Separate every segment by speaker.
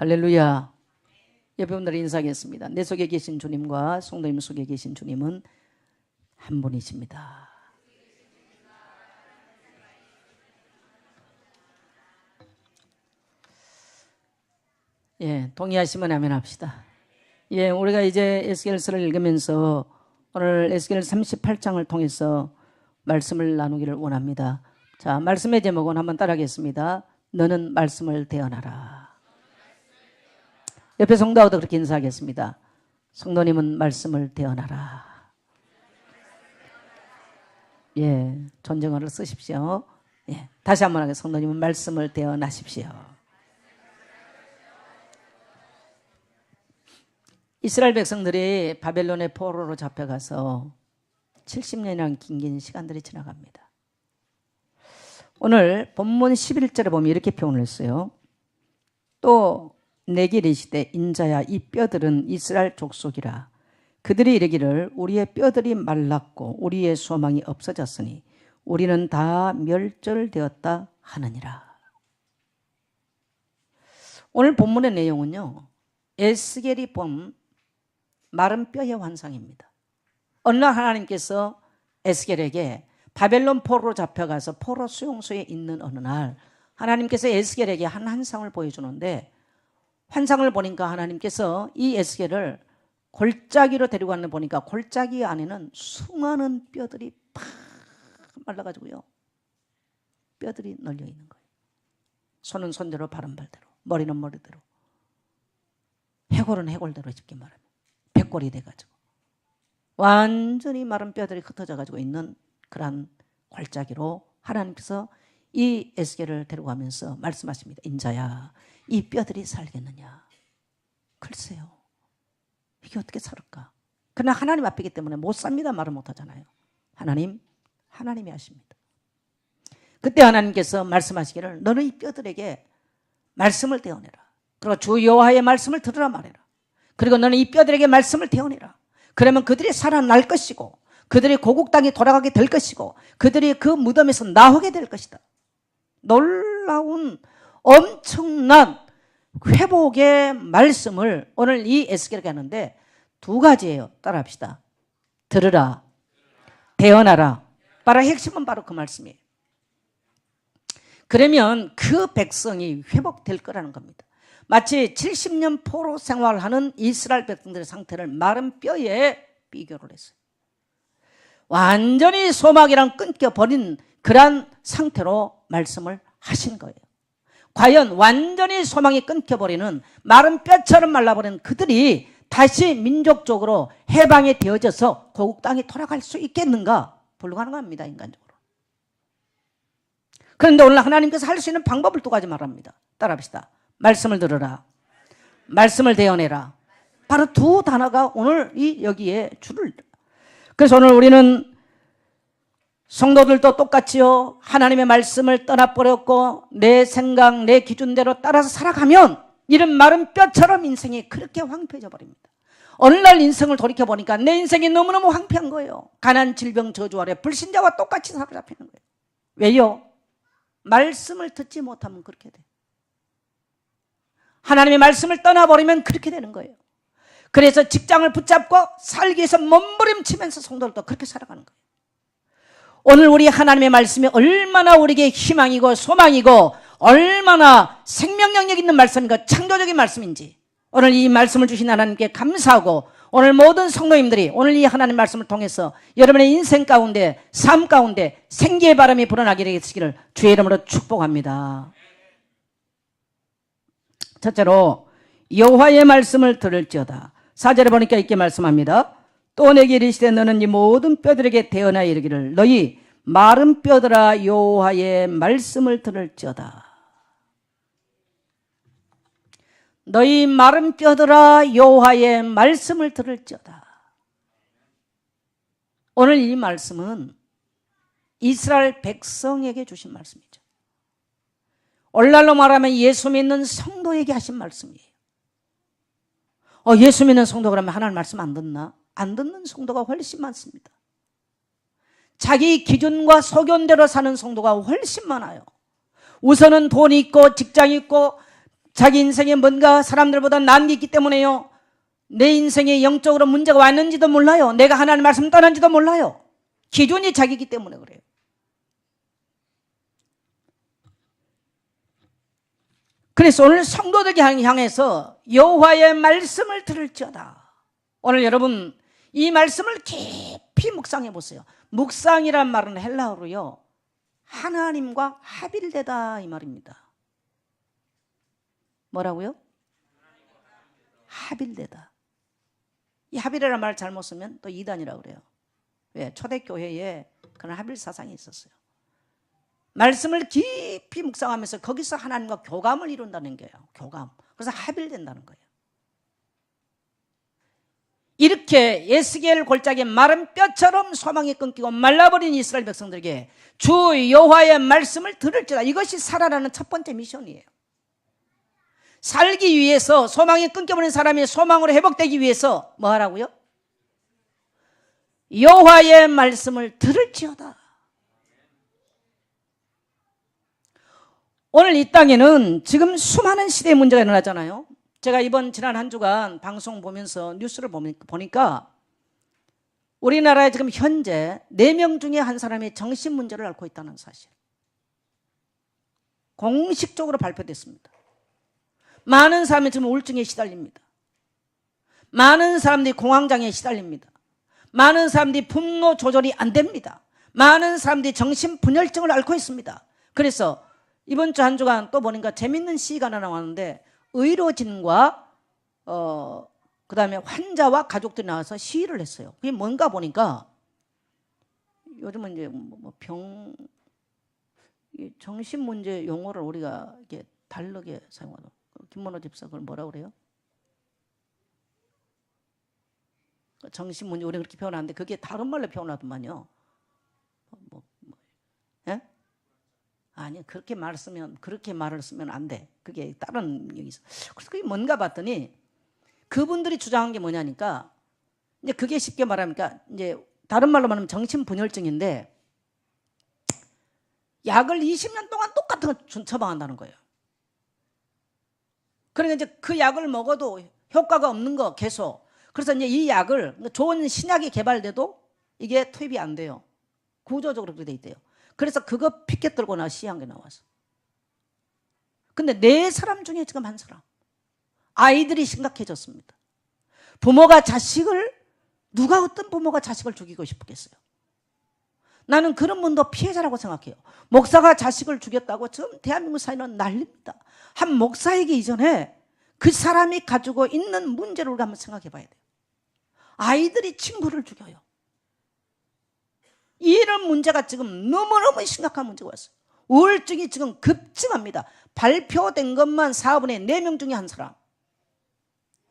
Speaker 1: 할렐루야. 옆에 분들 인사하겠습니다. 내 속에 계신 주님과 성도님 속에 계신 주님은 한 분이십니다. 예, 동의하시면 아멘 합시다. 예, 우리가 이제 에스겔서를 읽으면서 오늘 에스겔 38장을 통해서 말씀을 나누기를 원합니다. 자, 말씀의 제목은 한번 따라하겠습니다. 너는 말씀을 대언하라. 옆에 성도하고도 그렇게 인사하겠습니다. 성도님은 말씀을 대언하라. 예, 존중어를 쓰십시오. 예, 다시 한번 하겠습니다. 성도님은 말씀을 대언하십시오. 이스라엘 백성들이 바벨론의 포로로 잡혀가서 70년이라는 긴 시간들이 지나갑니다. 오늘 본문 11절에 보면 이렇게 표현을 했어요. 또 내게 이르시되 인자야 이 뼈들은 이스라엘 족속이라. 그들이 이르기를 우리의 뼈들이 말랐고 우리의 소망이 없어졌으니 우리는 다 멸절되었다 하느니라. 오늘 본문의 내용은요, 에스겔이 본 마른 뼈의 환상입니다. 어느 날 하나님께서 에스겔에게 바벨론 포로로 잡혀가서 포로 수용소에 있는 어느 날 하나님께서 에스겔에게 한 환상을 보여주는데, 환상을 보니까 하나님께서 이 에스겔을 골짜기로 데리고 갔는데 보니까 골짜기 안에는 수많은 뼈들이 팍 말라가지고요, 뼈들이 널려 있는 거예요. 손은 손대로 발은 발대로 머리는 머리대로 해골은 해골대로 쉽게 말하면 백골이 돼가지고 완전히 마른 뼈들이 흩어져가지고 있는 그런 골짜기로 하나님께서 이 에스겔을 데리고 가면서 말씀하십니다. 인자야 이 뼈들이 살겠느냐. 글쎄요, 이게 어떻게 살을까. 그러나 하나님 앞이기 때문에 못 삽니다 말을 못하잖아요. 하나님이 하십니다. 그때 하나님께서 말씀하시기를 너는 이 뼈들에게 말씀을 대언해라. 그리고 주 여호와의 말씀을 들으라 말해라. 그리고 너는 이 뼈들에게 말씀을 대언해라. 그러면 그들이 살아날 것이고 그들이 고국 땅에 돌아가게 될 것이고 그들이 그 무덤에서 나오게 될 것이다. 놀라운 엄청난 회복의 말씀을 오늘 이 에스겔에게 하는데 두 가지예요. 따라합시다. 들으라, 대언하라. 바로 핵심은 바로 그 말씀이에요. 그러면 그 백성이 회복될 거라는 겁니다. 마치 70년 포로 생활하는 이스라엘 백성들의 상태를 마른 뼈에 비교를 했어요. 완전히 소망이랑 끊겨버린 그런 상태로 말씀을 하신 거예요. 과연 완전히 소망이 끊겨버리는 마른 뼈처럼 말라버린 그들이 다시 민족적으로 해방이 되어져서 고국 땅에 돌아갈 수 있겠는가? 불가능합니다, 인간적으로. 그런데 오늘 하나님께서 할 수 있는 방법을 두 가지 말합니다. 따라합시다. 말씀을 들으라, 말씀을 대언해라. 바로 두 단어가 오늘 여기에 줄을. 그래서 오늘 우리는 성도들도 똑같이요, 하나님의 말씀을 떠나버렸고 내 생각, 내 기준대로 따라서 살아가면 이런 마른 뼈처럼 인생이 그렇게 황폐해져 버립니다. 어느 날 인생을 돌이켜보니까 내 인생이 너무너무 황폐한 거예요. 가난, 질병, 저주 아래 불신자와 똑같이 사로잡히는 거예요. 왜요? 말씀을 듣지 못하면 그렇게 돼. 하나님의 말씀을 떠나버리면 그렇게 되는 거예요. 그래서 직장을 붙잡고 살기 위해서 몸부림치면서 성도들도 그렇게 살아가는 거예요. 오늘 우리 하나님의 말씀이 얼마나 우리에게 희망이고 소망이고 얼마나 생명력 있는 말씀이고 창조적인 말씀인지 오늘 이 말씀을 주신 하나님께 감사하고 오늘 모든 성도님들이 오늘 이 하나님 말씀을 통해서 여러분의 인생 가운데 삶 가운데 생기의 바람이 불어나게 되시기를 주의 이름으로 축복합니다. 첫째로 여호와의 말씀을 들을지어다. 4절에 보니까 이렇게 말씀합니다. 또 내게 이르시되 너는 이 모든 뼈들에게 대언하여 이르기를 너희 마른 뼈들아 여호와의 말씀을 들을지어다. 너희 마른 뼈들아 여호와의 말씀을 들을지어다. 오늘 이 말씀은 이스라엘 백성에게 주신 말씀이죠. 오늘날로 말하면 예수 믿는 성도에게 하신 말씀이에요. 예수 믿는 성도 그러면 하나님 말씀 안 듣나? 안 듣는 성도가 훨씬 많습니다. 자기 기준과 소견대로 사는 성도가 훨씬 많아요. 우선은 돈이 있고 직장이 있고 자기 인생에 뭔가 사람들보다 나은 게 있기 때문에요. 내 인생에 영적으로 문제가 왔는지도 몰라요. 내가 하나님 말씀 떠난지도 몰라요. 기준이 자기이기 때문에 그래요. 그래서 오늘 성도들에게 향해서 여호와의 말씀을 들을지어다. 오늘 여러분 이 말씀을 깊이 묵상해 보세요. 묵상이란 말은 헬라어로요, 하나님과 합일되다 이 말입니다. 뭐라고요? 합일되다. 이 합일이라는 말을 잘못 쓰면 또 이단이라고 그래요. 왜? 초대교회에 그런 합일 사상이 있었어요. 말씀을 깊이 묵상하면서 거기서 하나님과 교감을 이룬다는 거예요. 교감. 그래서 합일된다는 거예요. 이렇게 에스겔 골짜기에 마른 뼈처럼 소망이 끊기고 말라버린 이스라엘 백성들에게 주 여호와의 말씀을 들을지어다. 이것이 살아나는 첫 번째 미션이에요. 살기 위해서, 소망이 끊겨버린 사람이 소망으로 회복되기 위해서 뭐 하라고요? 여호와의 말씀을 들을지어다. 오늘 이 땅에는 지금 수많은 시대의 문제가 일어나잖아요. 제가 지난 한 주간 방송 보면서 뉴스를 보니까 우리나라에 지금 현재 4명 중에 한 사람이 정신 문제를 앓고 있다는 사실, 공식적으로 발표됐습니다. 많은 사람이 지금 우울증에 시달립니다. 많은 사람들이 공황장애에 시달립니다. 많은 사람들이 분노 조절이 안 됩니다. 많은 사람들이 정신분열증을 앓고 있습니다. 그래서 이번 주 한 주간 또 보니까 재밌는 시가 하나 나왔는데, 의료진과 그 다음에 환자와 가족들이 나와서 시위를 했어요. 그게 뭔가 보니까 요즘은 이제 정신문제 용어를 우리가 이렇게 다르게 사용하는, 김문호 집사 그걸 뭐라 그래요? 정신문제 우리가 그렇게 표현하는데 그게 다른 말로 표현하더만요. 예? 아니 그렇게 말을 쓰면 안 돼. 그게 다른 얘기 있어. 그래서 그게 뭔가 봤더니 그분들이 주장한 게 뭐냐니까, 이제 그게 쉽게 말하니까 이제 다른 말로 말하면 정신분열증인데 약을 20년 동안 똑같은 거 처방한다는 거예요. 그러니까 이제 그 약을 먹어도 효과가 없는 거 계속. 그래서 이제 이 약을, 좋은 신약이 개발돼도 이게 투입이 안 돼요. 구조적으로 그렇게 돼 있대요. 그래서 그거 피켓 들고 나 시한 게 나와서. 근데 4사람 중에 지금 한 사람. 아이들이 심각해졌습니다. 누가 어떤 부모가 자식을 죽이고 싶겠어요? 나는 그런 분도 피해자라고 생각해요. 목사가 자식을 죽였다고 지금 대한민국 사회는 난립니다. 한 목사이기 이전에 그 사람이 가지고 있는 문제를 우리가 한번 생각해 봐야 돼요. 아이들이 친구를 죽여요. 이런 문제가 지금 너무너무 심각한 문제가 왔어요. 우울증이 지금 급증합니다. 발표된 것만 4분의 4명 중에 한 사람.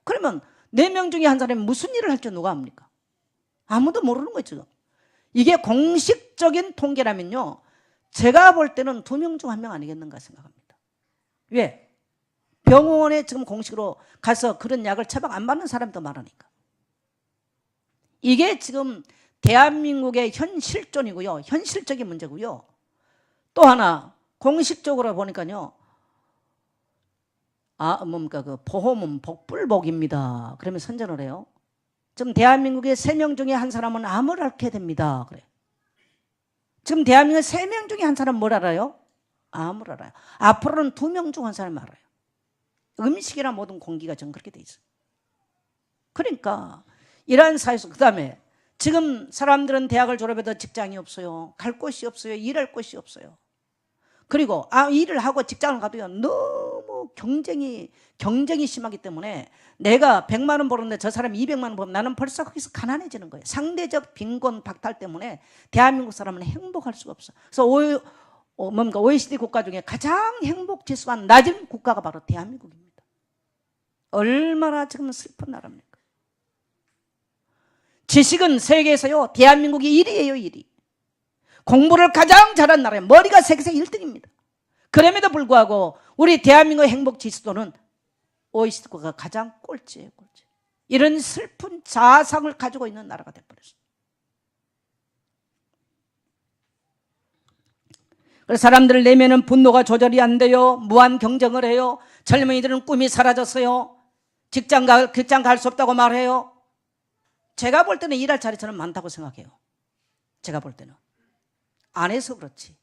Speaker 1: 그러면 4명 중에 한 사람이 무슨 일을 할 줄 누가 압니까? 아무도 모르는 거죠. 이게 공식적인 통계라면요, 제가 볼 때는 2명 중 1명 아니겠는가 생각합니다. 왜? 병원에 지금 공식으로 가서 그런 약을 처방 안 받는 사람도 많으니까. 이게 지금 대한민국의 현실존이고요. 현실적인 문제고요. 또 하나 공식적으로 보니까요, 그 보험은 복불복입니다. 그러면 선전을 해요. 지금 대한민국의 3명 중에 한 사람은 암을 앓게 됩니다. 그래. 지금 대한민국의 3명 중에 한 사람은 뭘 알아요? 암을 알아요. 앞으로는 2명 중 한 사람이 알아요. 음식이나 모든 공기가 전 그렇게 돼 있어요. 그러니까 이러한 사회에서, 그 다음에 지금 사람들은 대학을 졸업해도 직장이 없어요. 갈 곳이 없어요. 일할 곳이 없어요. 그리고 일을 하고 직장을 가도요, 너무 경쟁이 심하기 때문에 내가 100만 원 벌었는데 저 사람이 200만 원 벌면 나는 벌써 거기서 가난해지는 거예요. 상대적 빈곤 박탈 때문에 대한민국 사람은 행복할 수가 없어. 그래서 OECD 국가 중에 가장 행복 지수가 낮은 국가가 바로 대한민국입니다. 얼마나 지금 슬픈 나라입니까? 지식은 세계에서요, 대한민국이 1위예요, 1위. 공부를 가장 잘한 나라예요. 머리가 세계에서 1등입니다. 그럼에도 불구하고 우리 대한민국의 행복 지수도는 OECD 국가가 가장 꼴찌예요, 꼴찌. 이런 슬픈 자상을 가지고 있는 나라가 돼버렸어요. 그래서 사람들 내면은 분노가 조절이 안 돼요. 무한 경쟁을 해요. 젊은이들은 꿈이 사라졌어요. 직장 갈 수 없다고 말해요. 제가 볼 때는 일할 자리 저는 많다고 생각해요. 제가 볼 때는. 안 해서 그렇지.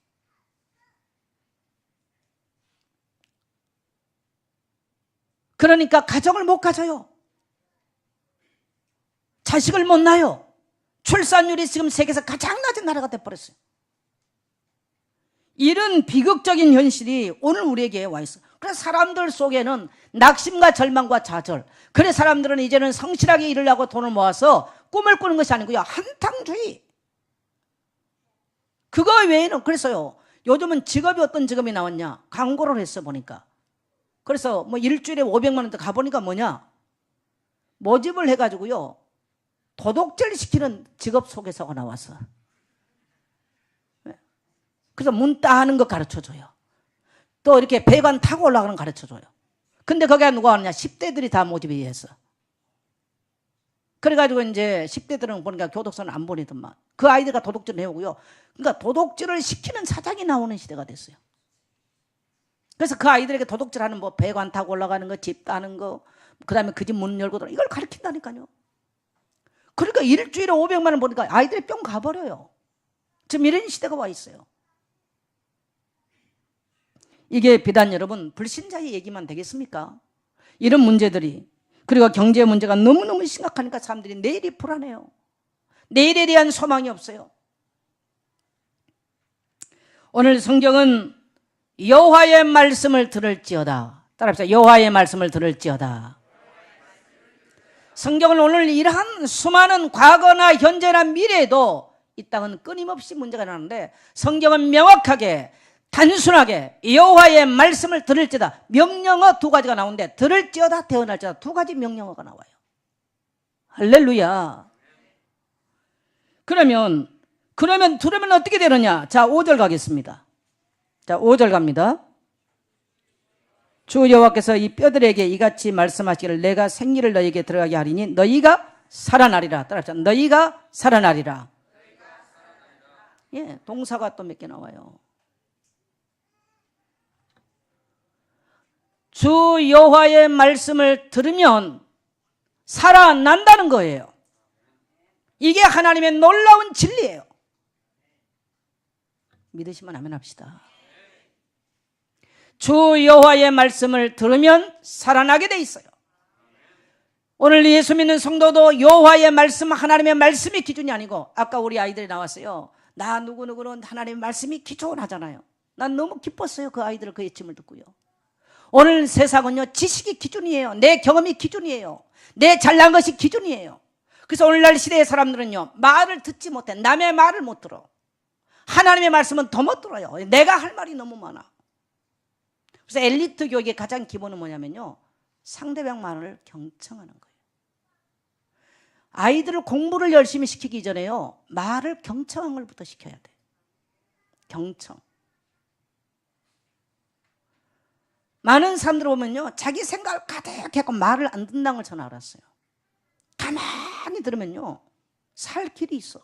Speaker 1: 그러니까 가정을 못 가져요. 자식을 못 낳아요. 출산율이 지금 세계에서 가장 낮은 나라가 돼버렸어요. 이런 비극적인 현실이 오늘 우리에게 와 있어요. 그래서 사람들 속에는 낙심과 절망과 좌절. 그래서 사람들은 이제는 성실하게 일을 하고 돈을 모아서 꿈을 꾸는 것이 아니고요, 한탕주의. 그거 외에는. 그래서요, 요즘은 직업이 어떤 직업이 나왔냐, 광고를 했어 보니까. 그래서 뭐 일주일에 500만 원대 가보니까 뭐냐, 모집을 해가지고요 도둑질 시키는 직업 소개서가 나와서. 그래서 문 따는 거 가르쳐줘요. 또 이렇게 배관 타고 올라가는 거 가르쳐줘요. 근데 거기에 누가 하느냐, 10대들이 다 모집이 해서. 그래가지고 이제 10대들은 보니까 교독소는 안 보내더만. 그 아이들과 도둑질을 해오고요. 그러니까 도둑질을 시키는 사장이 나오는 시대가 됐어요. 그래서 그 아이들에게 도둑질하는 뭐 배관 타고 올라가는 거, 집 따는 거, 그 다음에 그 집 문 열고 들어, 이걸 가르친다니까요. 그러니까 일주일에 500만 원 보니까 아이들이 뿅 가버려요. 지금 이런 시대가 와 있어요. 이게 비단 여러분 불신자의 얘기만 되겠습니까? 이런 문제들이, 그리고 경제 문제가 너무너무 심각하니까 사람들이 내일이 불안해요. 내일에 대한 소망이 없어요. 오늘 성경은 여호와의 말씀을 들을지어다. 따라합시다. 여호와의 말씀을 들을지어다. 성경은 오늘 이러한 수많은 과거나 현재나 미래에도 이 땅은 끊임없이 문제가 나는데, 성경은 명확하게 단순하게 여호와의 말씀을 들을지어다. 명령어 두 가지가 나오는데, 들을지어다, 태어날지어다, 두 가지 명령어가 나와요. 할렐루야. 그러면 들으면 어떻게 되느냐? 자, 5절 가겠습니다. 자, 5절 갑니다. 주 여호와께서 이 뼈들에게 이같이 말씀하시기를, 내가 생기를 너희에게 들어가게 하리니 너희가 살아나리라. 따라합시다. 너희가 살아나리라. 예, 동사가 또 몇 개 나와요. 주 여호와의 말씀을 들으면 살아난다는 거예요. 이게 하나님의 놀라운 진리예요. 믿으시면 아멘 합시다. 주 여호와의 말씀을 들으면 살아나게 돼 있어요. 오늘 예수 믿는 성도도 여호와의 말씀, 하나님의 말씀이 기준이 아니고, 아까 우리 아이들이 나왔어요. 나 누구누구는 하나님의 말씀이 기준 하잖아요. 난 너무 기뻤어요. 그 아이들 그 예침을 듣고요. 오늘 세상은요, 지식이 기준이에요. 내 경험이 기준이에요. 내 잘난 것이 기준이에요. 그래서 오늘날 시대의 사람들은요, 말을 듣지 못해. 남의 말을 못 들어. 하나님의 말씀은 더 못 들어요. 내가 할 말이 너무 많아. 그래서 엘리트 교육의 가장 기본은 뭐냐면요, 상대방 말을 경청하는 거예요. 아이들을 공부를 열심히 시키기 전에요, 말을 경청하는 걸부터 시켜야 돼. 경청. 많은 사람들 보면요, 자기 생각을 가득해서 말을 안 듣는다는 걸 저는 알았어요. 가만히 들으면요, 살 길이 있어.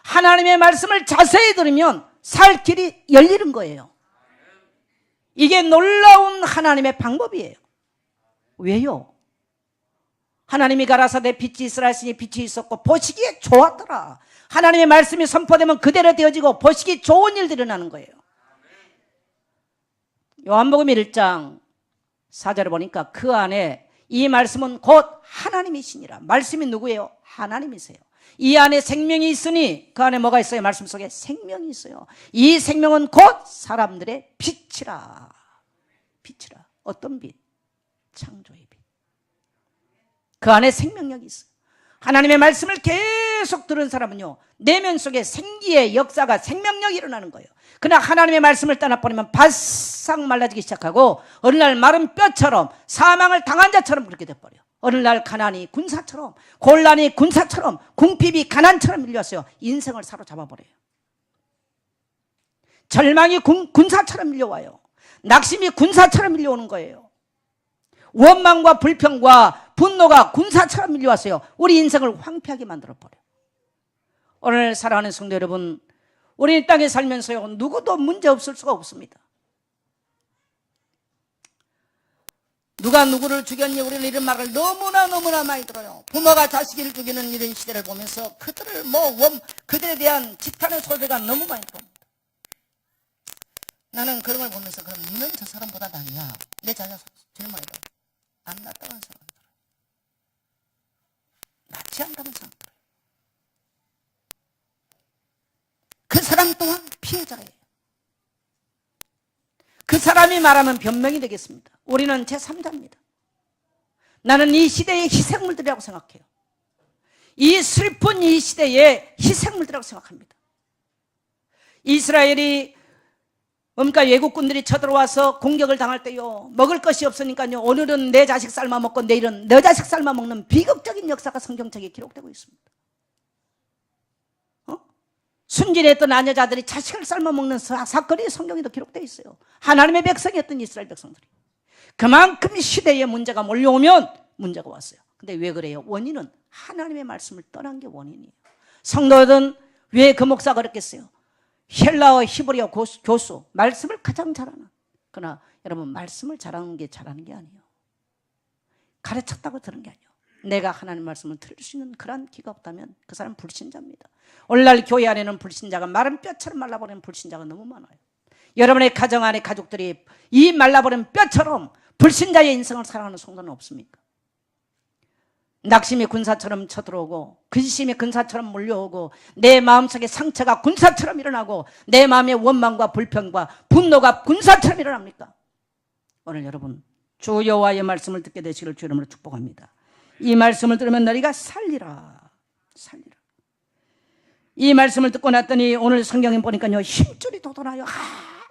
Speaker 1: 하나님의 말씀을 자세히 들으면 살 길이 열리는 거예요. 이게 놀라운 하나님의 방법이에요. 왜요? 하나님이 가라사대 빛이 있으라 하시니 빛이 있었고 보시기에 좋았더라. 하나님의 말씀이 선포되면 그대로 되어지고 보시기 좋은 일들이 일어나는 거예요. 요한복음 1장 4절을 보니까 그 안에 이 말씀은 곧 하나님이시니라. 말씀이 누구예요? 하나님이세요. 이 안에 생명이 있으니 그 안에 뭐가 있어요? 말씀 속에 생명이 있어요. 이 생명은 곧 사람들의 빛이라. 빛이라. 어떤 빛? 창조의 빛. 그 안에 생명력이 있어요. 하나님의 말씀을 계속 들은 사람은요, 내면 속에 생기의 역사가, 생명력이 일어나는 거예요. 그러나 하나님의 말씀을 떠나버리면 바싹 말라지기 시작하고, 어느 날 마른 뼈처럼, 사망을 당한 자처럼 그렇게 돼버려요. 어느 날 가난이 군사처럼, 곤란이 군사처럼, 궁핍이 가난처럼 밀려왔어요. 인생을 사로잡아버려요. 절망이 군사처럼 밀려와요. 낙심이 군사처럼 밀려오는 거예요. 원망과 불평과 분노가 군사처럼 밀려왔어요. 우리 인생을 황폐하게 만들어버려요. 오늘 사랑하는 성도 여러분, 우리 이 땅에 살면서요, 누구도 문제 없을 수가 없습니다. 누가 누구를 죽였니? 우리는 이런 말을 너무나 많이 들어요. 부모가 자식을 죽이는 이런 시대를 보면서 그들을 그들에 대한 지탄의 소리가 너무 많이 들어옵니다. 나는 그런 걸 보면서 그럼 너는 저 사람보다 낫냐? 내 자녀 제일 많이 들어요. 안 낫다는 생각이 들어요. 낫지 않다는 생각이 들어요. 그 사람 또한 피해자예요. 그 사람이 말하면 변명이 되겠습니다. 우리는 제3자입니다. 나는 이 시대의 희생물들이라고 생각해요. 이 슬픈 이 시대의 희생물들이라고 생각합니다. 이스라엘이 그러니까 외국군들이 쳐들어와서 공격을 당할 때요, 먹을 것이 없으니까요, 오늘은 내 자식 삶아 먹고 내일은 내 자식 삶아 먹는 비극적인 역사가 성경책에 기록되고 있습니다. 순진했던 아녀자들이 자식을 삶아먹는 사건이 성경에도 기록되어 있어요. 하나님의 백성이었던 이스라엘 백성들이. 그만큼 시대에 문제가 몰려오면 문제가 왔어요. 근데 왜 그래요? 원인은 하나님의 말씀을 떠난 게 원인이에요. 성도들은 왜 그 목사가 그랬겠어요? 헬라어 히브리어 교수, 말씀을 가장 잘하는. 그러나 여러분, 말씀을 잘하는 게 아니에요. 가르쳤다고 들은 게 아니에요. 내가 하나님 말씀을 들을 수 있는 그런 기가 없다면 그 사람은 불신자입니다. 오늘날 교회 안에는 불신자가 마른 뼈처럼 말라버리는 불신자가 너무 많아요. 여러분의 가정 안에 가족들이 이 말라버린 뼈처럼 불신자의 인생을 살아가는 성도는 없습니까? 낙심이 군사처럼 쳐들어오고 근심이 군사처럼 몰려오고 내 마음속에 상처가 군사처럼 일어나고 내 마음의 원망과 불평과 분노가 군사처럼 일어납니까? 오늘 여러분, 주 여호와의 말씀을 듣게 되시기를 주 이름으로 축복합니다. 이 말씀을 들으면 너희가 살리라. 이 말씀을 듣고 났더니 오늘 성경에 보니까요, 힘줄이 돋아나요.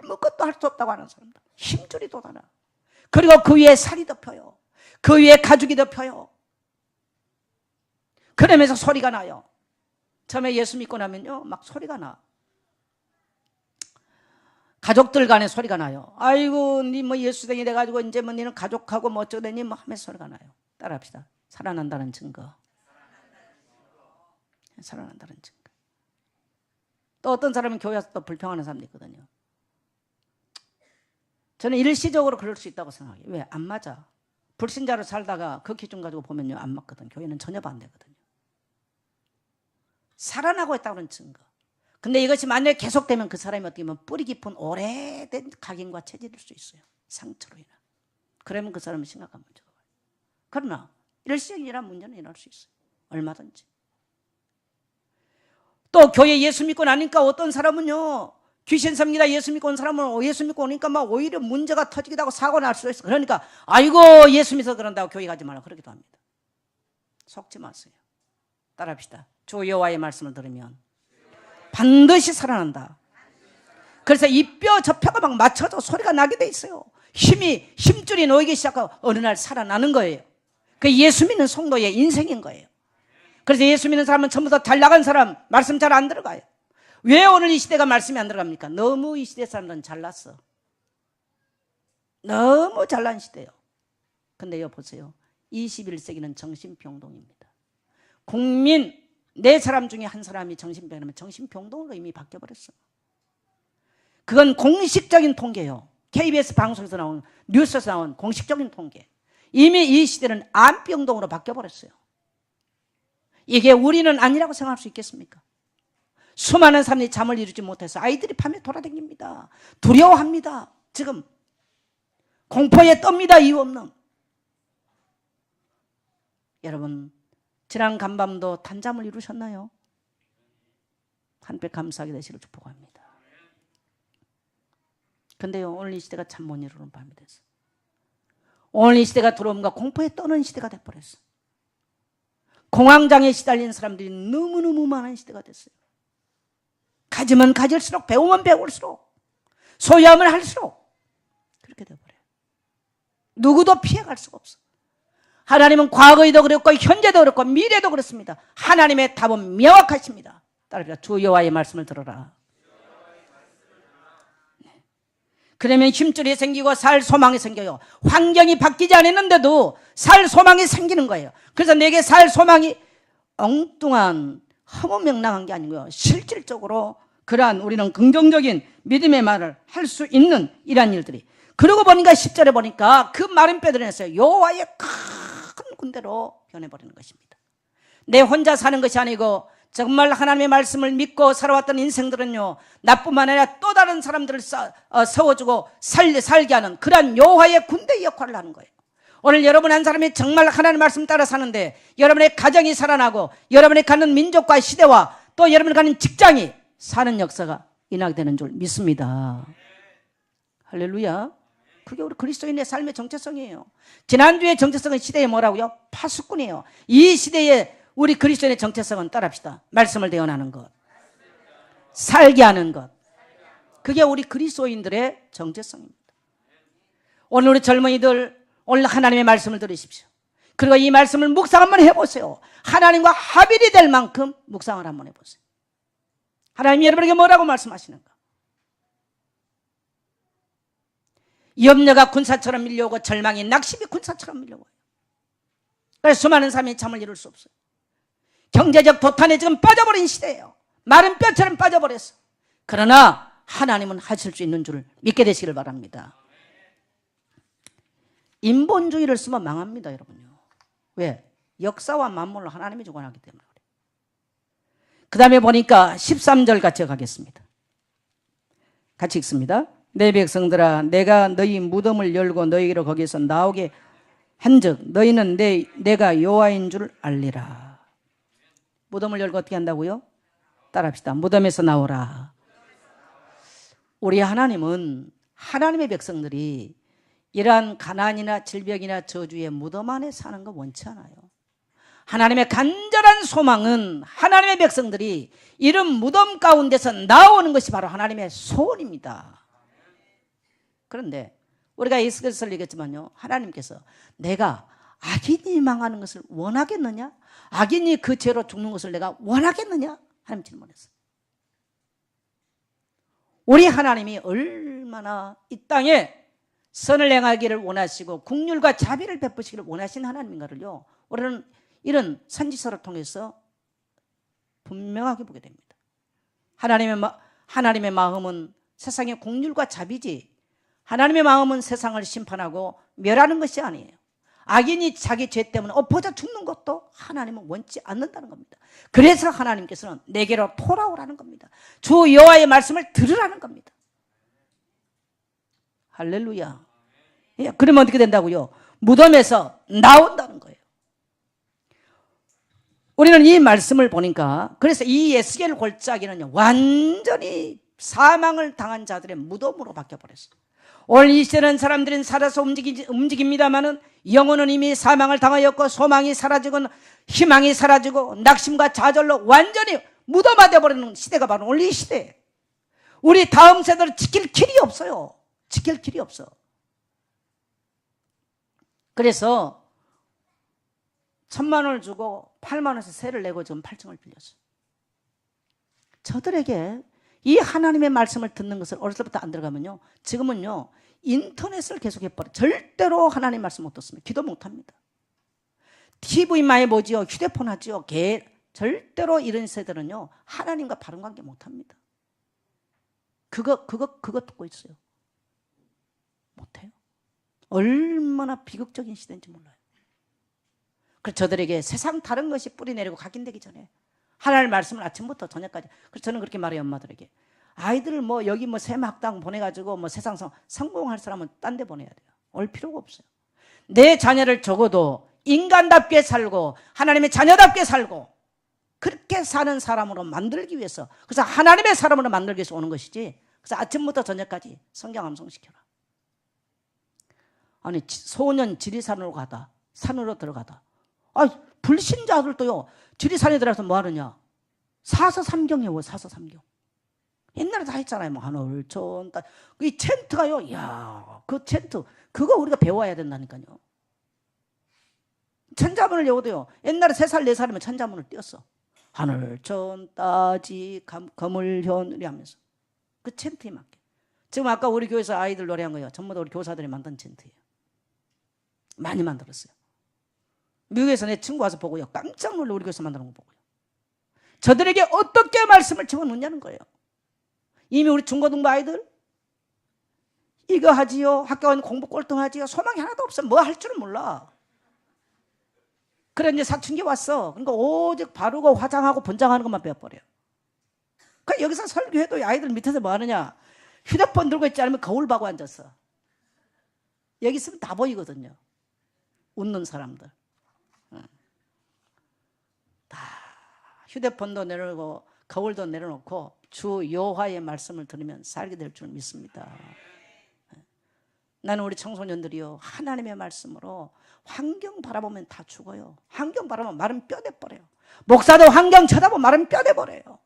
Speaker 1: 아무것도 할 수 없다고 하는 사람들, 힘줄이 돋아나. 그리고 그 위에 살이 덮여요. 그 위에 가죽이 덮여요. 그러면서 소리가 나요. 처음에 예수 믿고 나면요, 막 소리가 나. 가족들 간에 소리가 나요. 아이고, 니 뭐 예수생이 돼가지고 이제 뭐 니는 가족하고 뭐 어쩌더니 뭐 하면서 소리가 나요. 따라합시다. 살아난다는 증거. 살아난다는 증거. 또 어떤 사람은 교회 와서 또 불평하는 사람도 있거든요. 저는 일시적으로 그럴 수 있다고 생각해요. 왜? 안 맞아. 불신자로 살다가 그 기준 가지고 보면요, 안 맞거든. 교회는 전혀 반대거든요. 살아나고 있다는 증거. 근데 이것이 만약에 계속되면 그 사람이 어떻게 보면 뿌리 깊은 오래된 각인과 체질일 수 있어요. 상처로 인한. 그러면 그 사람은 심각한 문제가 와요. 그러나 일시적이란 문제는 일어날 수 있어요. 얼마든지. 또 교회 예수 믿고 나니까 어떤 사람은요, 귀신 섬기다 예수 믿고 온 사람은 예수 믿고 오니까 막 오히려 문제가 터지기도 하고 사고 날 수도 있어. 그러니까 아이고 예수 믿어서 그런다고 교회 가지 말라 그러기도 합니다. 속지 마세요. 따라합시다. 주 여호와의 말씀을 들으면 반드시 살아난다. 그래서 이 뼈 저 뼈가 막 맞춰져 소리가 나게 돼 있어요. 힘줄이 놓이기 시작하고 어느 날 살아나는 거예요. 그 예수 믿는 성도의 인생인 거예요. 그래서 예수 믿는 사람은 전부 다 잘 나간 사람, 말씀 잘 안 들어가요. 왜 오늘 이 시대가 말씀이 안 들어갑니까? 너무 이 시대 사람들은 잘났어. 너무 잘난 시대예요. 근데요, 보세요. 21세기는 정신병동입니다. 국민 4사람 중에 한 사람이 정신병이라면 정신병동으로 이미 바뀌어버렸어요. 그건 공식적인 통계예요. KBS 방송에서 나온, 뉴스에서 나온 공식적인 통계. 이미 이 시대는 암병동으로 바뀌어버렸어요. 이게 우리는 아니라고 생각할 수 있겠습니까? 수많은 사람들이 잠을 이루지 못해서 아이들이 밤에 돌아다닙니다. 두려워합니다. 지금 공포에 떱니다. 이유 없는. 여러분, 지난 간밤도 단잠을 이루셨나요? 한배 감사하게 되시길 축복합니다. 근데요, 오늘 이 시대가 잠 못 이루는 밤이 됐어. 오늘 이 시대가 들어오면가 공포에 떠는 시대가 돼버렸어. 공황장애에 시달리는 사람들이 너무너무 많은 시대가 됐어요. 가지면 가질수록, 배우면 배울수록, 소유함을 할수록 그렇게 돼버려요. 누구도 피해갈 수가 없어. 하나님은 과거에도 그렇고 현재도 그렇고 미래도 그렇습니다. 하나님의 답은 명확하십니다. 따라합시다. 주 여호와의 말씀을 들어라. 네. 그러면 힘줄이 생기고 살 소망이 생겨요. 환경이 바뀌지 않았는데도 살 소망이 생기는 거예요. 그래서 내게 살 소망이 엉뚱한 허무맹랑한 게 아니고요, 실질적으로 그러한 우리는 긍정적인 믿음의 말을 할 수 있는 이러한 일들이, 그러고 보니까 10절에 보니까 그 마른 뼈들이 했어요. 여호와의 큰 군대로 변해버리는 것입니다. 내 혼자 사는 것이 아니고 정말 하나님의 말씀을 믿고 살아왔던 인생들은요, 나뿐만 아니라 또 다른 사람들을 세워주고 살게 하는 그러한 여호와의 군대 역할을 하는 거예요. 오늘 여러분 한 사람이 정말 하나님의 말씀 따라 사는데 여러분의 가정이 살아나고 여러분이 가는 민족과 시대와 또 여러분이 가는 직장이 사는 역사가 일어나게 되는 줄 믿습니다. 할렐루야. 그게 우리 그리스도인의 삶의 정체성이에요. 지난주의 정체성은 시대에 뭐라고요? 파수꾼이에요. 이 시대에 우리 그리스도인의 정체성은 따라합시다. 말씀을 대언하는 것, 살게 하는 것. 그게 우리 그리스도인들의 정체성입니다. 오늘 우리 젊은이들 오늘 하나님의 말씀을 들으십시오. 그리고 이 말씀을 묵상 한번 해보세요. 하나님과 합일이 될 만큼 묵상을 한번 해보세요. 하나님이 여러분에게 뭐라고 말씀하시는가? 염려가 군사처럼 밀려오고 절망이 낙심이 군사처럼 밀려와요. 그래서 수많은 사람이 잠을 이룰 수 없어요. 경제적 도탄에 지금 빠져버린 시대예요. 마른 뼈처럼 빠져버렸어. 그러나 하나님은 하실 수 있는 줄 믿게 되시기를 바랍니다. 인본주의를 쓰면 망합니다, 여러분요. 왜? 역사와 만물을 하나님이 주관하기 때문에 그래요. 그 다음에 보니까 13절 같이 가겠습니다. 같이 읽습니다. 내 백성들아, 내가 너희 무덤을 열고 너희로 거기서 나오게 한즉 너희는 내가 여호와인 줄 알리라. 무덤을 열고 어떻게 한다고요? 따라합시다. 무덤에서 나오라. 우리 하나님은 하나님의 백성들이 이러한 가난이나 질병이나 저주의 무덤 안에 사는 거 원치 않아요. 하나님의 간절한 소망은 하나님의 백성들이 이런 무덤 가운데서 나오는 것이 바로 하나님의 소원입니다. 그런데 우리가 예수께서 얘기했지만요, 하나님께서 내가 악인이 망하는 것을 원하겠느냐? 악인이 그 죄로 죽는 것을 내가 원하겠느냐? 하나님 질문했어요. 우리 하나님이 얼마나 이 땅에 선을 행하기를 원하시고 긍휼과 자비를 베푸시기를 원하신 하나님인가를요, 우리는 이런 선지서를 통해서 분명하게 보게 됩니다. 하나님의 마음은 세상의 긍휼과 자비지, 하나님의 마음은 세상을 심판하고 멸하는 것이 아니에요. 악인이 자기 죄 때문에 엎어져 죽는 것도 하나님은 원치 않는다는 겁니다. 그래서 하나님께서는 내게로 돌아오라는 겁니다. 주 여호와의 말씀을 들으라는 겁니다. 할렐루야. 예, 그러면 어떻게 된다고요? 무덤에서 나온다는 거예요. 우리는 이 말씀을 보니까 그래서 이 에스겔 골짜기는 완전히 사망을 당한 자들의 무덤으로 바뀌어버렸어요. 오늘 이 시대는 사람들은 살아서 움직입니다마는 영혼은 이미 사망을 당하였고 소망이 사라지고 희망이 사라지고 낙심과 좌절로 완전히 무덤화되어 버리는 시대가 바로 오늘 이 시대예요. 우리 다음 세대를 지킬 길이 없어요. 지킬 길이 없어. 그래서 1,000만 원을 주고 8만 원에서 세를 내고 지금 8층을 빌렸어요. 저들에게 이 하나님의 말씀을 듣는 것을 어렸을 때부터 안 들어가면요, 지금은요 인터넷을 계속 해버려요. 절대로 하나님 말씀 못 듣습니다. 기도 못합니다. TV 많이 보지요. 휴대폰 하지요. 절대로 이런 세대는요 하나님과 바른 관계 못합니다. 그거 듣고 있어요. 못해요. 얼마나 비극적인 시대인지 몰라요. 그래서 저들에게 세상 다른 것이 뿌리 내리고 각인되기 전에 하나님의 말씀을 아침부터 저녁까지. 그래서 저는 그렇게 말해요, 엄마들에게. 아이들을 여기 새마학당 보내가지고 세상 성공할 사람은 딴 데 보내야 돼요. 올 필요가 없어요. 내 자녀를 적어도 인간답게 살고 하나님의 자녀답게 살고 그렇게 사는 사람으로 만들기 위해서, 그래서 하나님의 사람으로 만들기 위해서 오는 것이지. 그래서 아침부터 저녁까지 성경 암송시켜라. 아니 소년 지리산으로 가다 산으로 들어가다. 불신자들도요 지리산에 들어가서 뭐 하느냐, 사서삼경 외워. 사서삼경 옛날에 다 했잖아요. 하늘천 이 텐트가요, 이야 그 텐트 그거 우리가 배워야 된다니까요. 천자문을 외워도요, 옛날에 3살 4살이면 천자문을 띄었어. 하늘천 따지 거물현이 하면서 그 텐트에 맞게. 지금 아까 우리 교회에서 아이들 노래한 거예요. 전부 다 우리 교사들이 만든 텐트예요. 많이 만들었어요. 미국에서 내 친구 와서 보고요, 깜짝 놀라 우리 교회에서 만드는 거 보고요. 저들에게 어떻게 말씀을 집어넣냐는 거예요. 이미 우리 중고등부 아이들 이거 하지요. 학교 가면 공부 꼴등하지요. 소망이 하나도 없어. 뭐 할 줄은 몰라. 그래 이제 사춘기 왔어. 그러니까 오직 바르고 화장하고 분장하는 것만 배워버려. 그러니까 여기서 설교해도 아이들 밑에서 뭐 하느냐. 휴대폰 들고 있지 않으면 거울 보고 앉았어. 여기 있으면 다 보이거든요. 웃는 사람들. 다 휴대폰도 내려놓고 거울도 내려놓고 주 여호와의 말씀을 들으면 살게 될 줄 믿습니다. 나는 우리 청소년들이요 하나님의 말씀으로 환경 바라보면 다 죽어요. 환경 바라보면 말은 뼈대버려요. 목사도 환경 쳐다보면 말은 뼈대버려요.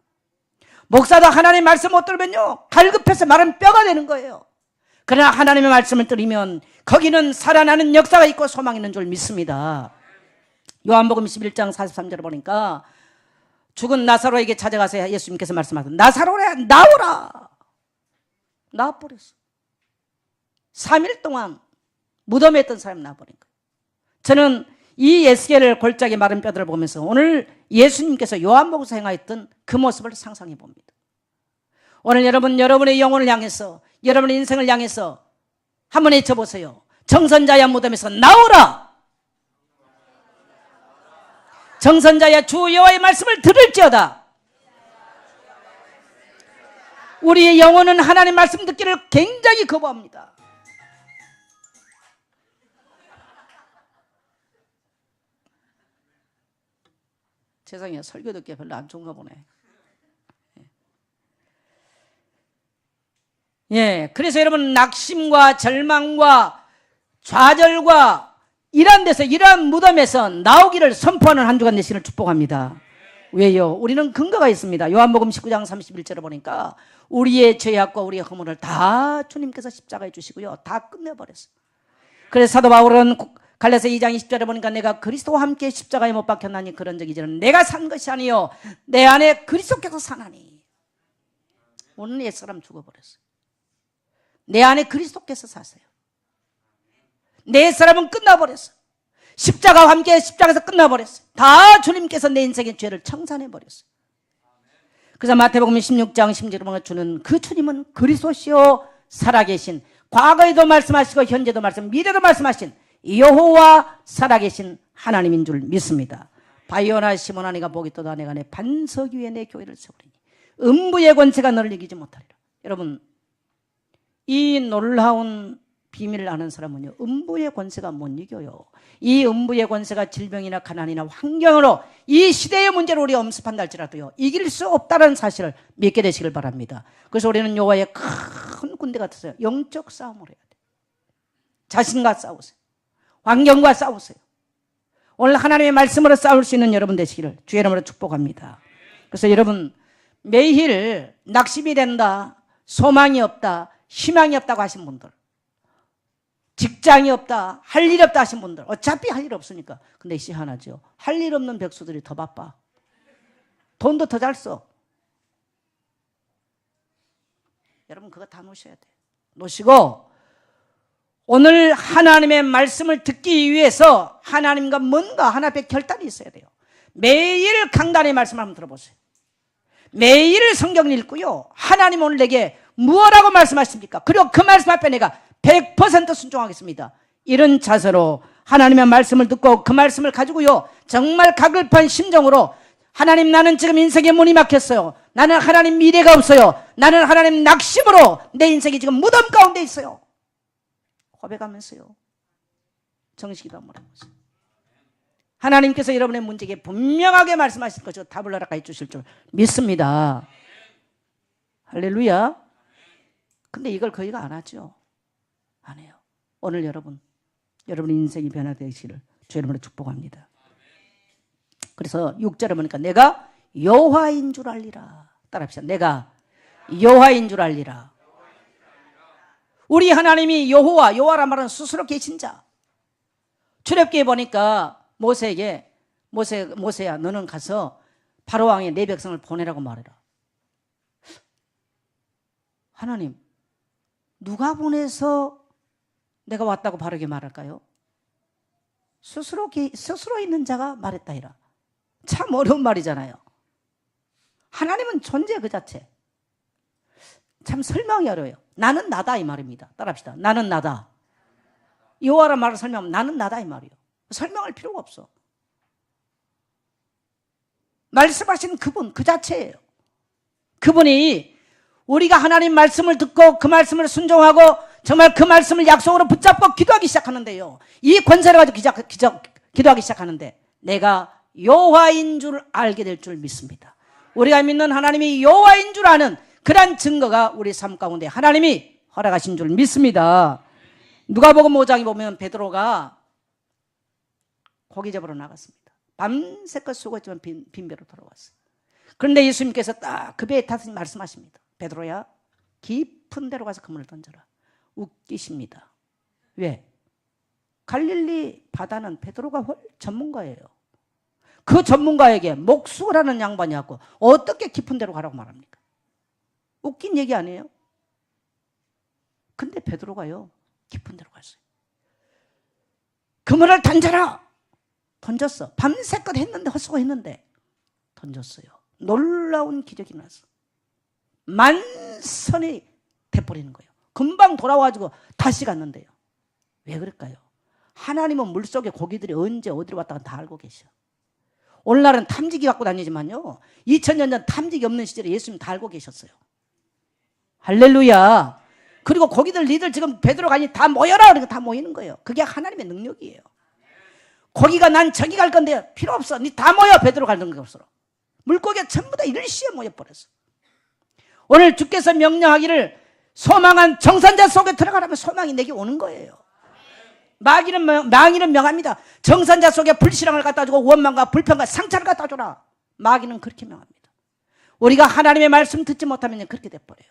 Speaker 1: 목사도 하나님의 말씀 못 들으면요 갈급해서 말은 뼈가 되는 거예요. 그러나 하나님의 말씀을 들으면 거기는 살아나는 역사가 있고 소망이 있는 줄 믿습니다. 요한복음 11장 43절을 보니까 죽은 나사로에게 찾아가서 예수님께서 말씀하셨다. 나사로야 나오라. 나와버렸어. 3일 동안 무덤에 있던 사람이 나와버린 거예요. 저는 이 에스겔을 골짜기 마른 뼈들을 보면서 오늘 예수님께서 요한복음에서 행하였던 그 모습을 상상해 봅니다. 오늘 여러분의 영혼을 향해서 여러분의 인생을 향해서 한번 외쳐보세요. 정선자야 무덤에서 나오라. 정선자야 주 여호와의 말씀을 들을지어다. 우리의 영혼은 하나님 말씀 듣기를 굉장히 거부합니다. 세상에 설교 듣기 별로 안 좋은가 보네. 예, 그래서 여러분 낙심과 절망과 좌절과 이러한 데서 이러한 무덤에서 나오기를 선포하는 한 주간 되시기를 축복합니다. 왜요? 우리는 근거가 있습니다. 요한복음 19장 31절을 보니까 우리의 죄악과 우리의 허물을 다 주님께서 십자가에 주시고요. 다 끝내버렸어요. 그래서 사도 바울은 갈라디아 2장 20절에 보니까 내가 그리스도와 함께 십자가에 못 박혔나니 그런 적이 이제는 내가 산 것이 아니요 내 안에 그리스도께서 사나니. 오늘 옛사람 죽어버렸어요. 내 안에 그리스도께서 사세요. 내 사람은 끝나버렸어. 십자가와 함께 십자가에서 끝나버렸어요. 다 주님께서 내 인생의 죄를 청산해버렸어요. 그래서 마태복음 16장 10절에 보면 주는 그 주님은 그리스도시요 살아계신 과거에도 말씀하시고 현재도 미래도 말씀하신 여호와 살아계신 하나님인 줄 믿습니다. 바이오나 시모나니가 보기 또다 내가 내 반석 위에 내 교회를 세우리니 음부의 권세가 너를 이기지 못하리라. 여러분 이 놀라운 비밀을 아는 사람은요 음부의 권세가 못 이겨요. 이 음부의 권세가 질병이나 가난이나 환경으로 이 시대의 문제를 우리가 엄습한다 할지라도요 이길 수 없다는 사실을 믿게 되시길 바랍니다. 그래서 우리는 여호와의 큰 군대 같아서요 영적 싸움을 해야 돼요. 자신과 싸우세요. 환경과 싸우세요. 오늘 하나님의 말씀으로 싸울 수 있는 여러분 되시기를 주의 이름으로 축복합니다. 그래서 여러분 매일 낙심이 된다, 소망이 없다, 희망이 없다고 하신 분들, 직장이 없다, 할 일이 없다 하신 분들, 어차피 할 일 없으니까. 근데 희한하죠. 할 일 없는 백수들이 더 바빠. 돈도 더 잘 써. 여러분 그거 다 놓으셔야 돼요. 놓으시고 오늘 하나님의 말씀을 듣기 위해서 하나님과 뭔가 하나 앞에 결단이 있어야 돼요. 매일 강단의 말씀을 한번 들어보세요. 매일 성경을 읽고요. 하나님 오늘 내게 무엇라고 말씀하십니까? 그리고 그 말씀 앞에 내가 100% 순종하겠습니다. 이런 자세로 하나님의 말씀을 듣고 그 말씀을 가지고요. 정말 가글픈 심정으로 하나님 나는 지금 인생의 문이 막혔어요. 나는 하나님 미래가 없어요. 나는 하나님 낙심으로 내 인생이 지금 무덤 가운데 있어요. 고백하면서요. 정식이도 한번 해보세요. 하나님께서 여러분의 문제에 분명하게 말씀하실 것이고 답을 허락해 주실 줄 믿습니다. 할렐루야. 근데 이걸 거의가 안 하죠. 안 해요. 오늘 여러분의 인생이 변화되시기를 주의 이름으로 축복합니다. 그래서 6절에 보니까 내가 여호와인 줄 알리라. 따라합시다. 내가 여호와인 줄 알리라. 우리 하나님이 여호와란 말은 스스로 계신 자. 출애굽기에 보니까 모세에게 모세야 너는 가서 바로 왕에 내 백성을 보내라고 말해라. 하나님 누가 보내서 내가 왔다고 바르게 말할까요? 스스로 있는 자가 말했다이라. 참 어려운 말이잖아요. 하나님은 존재 그 자체. 참 설명이 어려워요. 나는 나다 이 말입니다. 따라합시다. 나는 나다. 여호와라는 말을 설명하면 나는 나다 이 말이에요. 설명할 필요가 없어. 말씀하신 그분 그 자체예요. 그분이 우리가 하나님 말씀을 듣고 그 말씀을 순종하고 정말 그 말씀을 약속으로 붙잡고 기도하기 시작하는데요. 이 권세를 가지고 기도하기 시작하는데 내가 여호와인 줄 알게 될 줄 믿습니다. 우리가 믿는 하나님이 여호와인 줄 아는 그런 증거가 우리 삶 가운데 하나님이 허락하신 줄 믿습니다. 누가복음 5장에 보면 베드로가 고기 잡으러 나갔습니다. 밤새껏 수고했지만 빈배로 돌아왔어요. 그런데 예수님께서 딱 그 배에 타서 말씀하십니다. 베드로야, 깊은 데로 가서 그물을 던져라. 웃기십니다. 왜? 갈릴리 바다는 베드로가 전문가예요. 그 전문가에게 목수라는 양반이 왔고 어떻게 깊은 데로 가라고 말합니까? 웃긴 얘기 아니에요? 근데 베드로가요 깊은 데로 갔어요. 그물을 던져라. 던졌어. 밤새껏 했는데 헛수고했는데 던졌어요. 놀라운 기적이 났어. 만선이 돼버리는 거예요. 금방 돌아와가지고 다시 갔는데요. 왜 그럴까요? 하나님은 물속에 고기들이 언제 어디로 왔다가 다 알고 계셔. 오늘날은 탐지기 갖고 다니지만요 2000년 전 탐지기 없는 시절에 예수님 다 알고 계셨어요. 할렐루야. 그리고 고기들 니들 지금 베드로 가니 다 모여라 그러니까 다 모이는 거예요. 그게 하나님의 능력이에요. 고기가 난 저기 갈 건데 필요 없어. 니 다 모여. 베드로 가는 게 없어. 물고기가 전부 다 일시에 모여버렸어. 오늘 주께서 명령하기를 소망한 정산자 속에 들어가라면 소망이 내게 오는 거예요. 마귀는 명합니다. 정산자 속에 불신앙을 갖다 주고 원망과 불평과 상처를 갖다 줘라. 마귀는 그렇게 명합니다. 우리가 하나님의 말씀 듣지 못하면 그렇게 돼버려요.